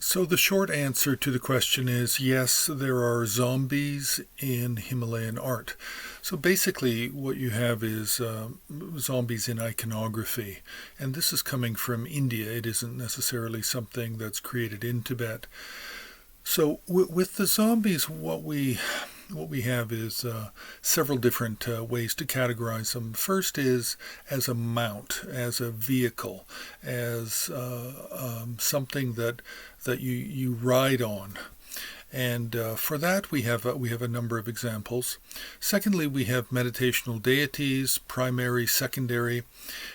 So the short answer to the question is yes, there are zombies in Himalayan art. So basically what you have is zombies in iconography. And this is coming from India. It isn't necessarily something that's created in Tibet. So with the zombies, what we have is several different ways to categorize them. First is as a mount, as a vehicle, as something that you ride on. And for that, we have a number of examples. Secondly, we have meditational deities, primary, secondary,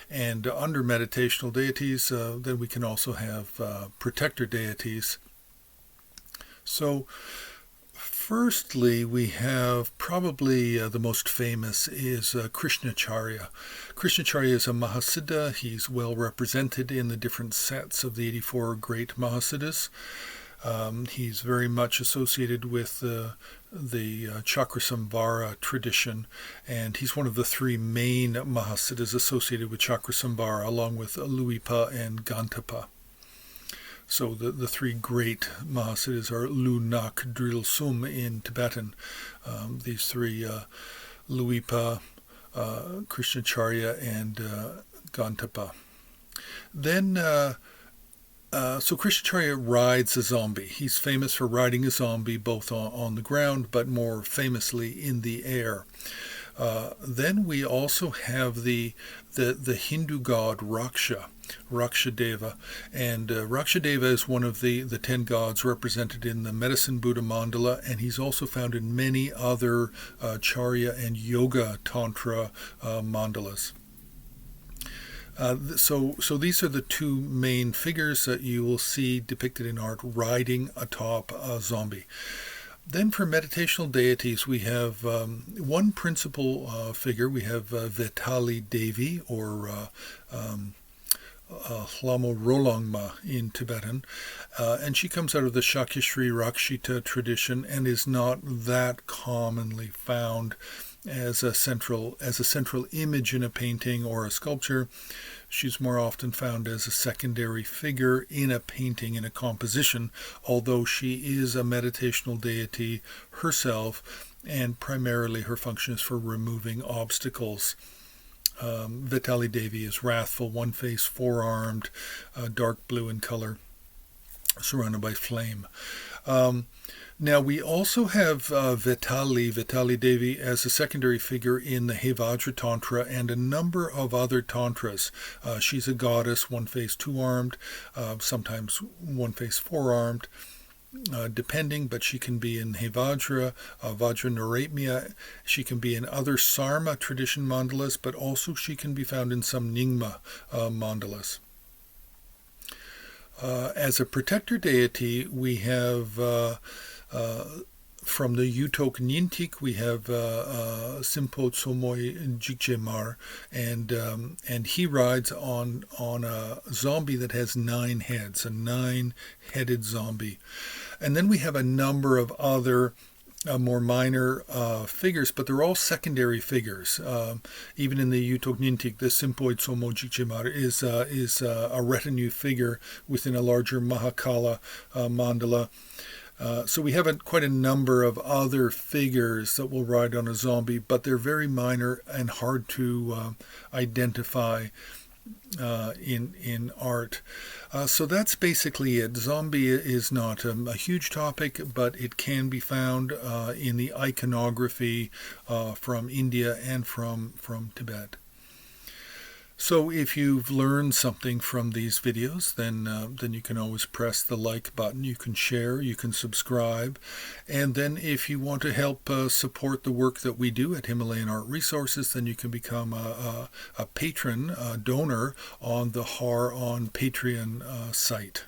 and under meditational deities, then we can also have protector deities. So, firstly, we have probably the most famous is Krsnacharya. Krishnacharya is a mahasiddha. He's well represented in the different sets of the 84 great mahasiddhas. He's very much associated with the Chakrasamvara tradition, and he's one of the three main mahasiddhas associated with Chakrasamvara, along with Luipa and Gantapa. So the three great mahasiddhas are Lu, Nak, Dril, Sum in Tibetan. These three, Luipa, Krishnacharya, and Gantapa. Then, so Krishnacharya rides a zombie. He's famous for riding a zombie both on the ground, but more famously in the air. Then we also have the Hindu god Rakshadeva, and Rakshadeva is one of the 10 gods represented in the Medicine Buddha mandala, and he's also found in many other Charya and Yoga Tantra mandalas. So these are the two main figures that you will see depicted in art riding atop a zombie. Then for meditational deities, we have one principal figure. We have Vitali Devi, or Hlamo Rolangma in Tibetan, and she comes out of the Shakyashri Rakshita tradition and is not that commonly found as a central image in a painting or a sculpture. She's more often found as a secondary figure in a painting, in a composition, although she is a meditational deity herself, and primarily her function is for removing obstacles. Vitali Devi is wrathful, one face, four-armed, dark blue in color, surrounded by flame. Now we also have Vitali Devi as a secondary figure in the Hevajra Tantra and a number of other tantras. She's a goddess, one face, two-armed, sometimes one face, four-armed, depending, but she can be in Hevajra, Vajranaratmya. She can be in other Sarma tradition mandalas, but also she can be found in some Nyingma mandalas. As a protector deity, we have from the Yutok Nintik, we have Simpo Tsomoy Jikjemar, and he rides on a zombie that has 9 heads, a 9-headed zombie. And then we have a number of other more minor figures, but they're all secondary figures. Even in the Yutok Nintik, the Simpo Tsomo Jikjemar is a retinue figure within a larger Mahakala mandala. So we have quite a number of other figures that will ride on a zombie, but they're very minor and hard to identify in art. So that's basically it. Zombie is not a huge topic, but it can be found in the iconography from India and from Tibet. So if you've learned something from these videos, then you can always press the like button. You can share, you can subscribe, and then if you want to help support the work that we do at Himalayan Art Resources, then you can become a patron, a donor on the HAR on Patreon site.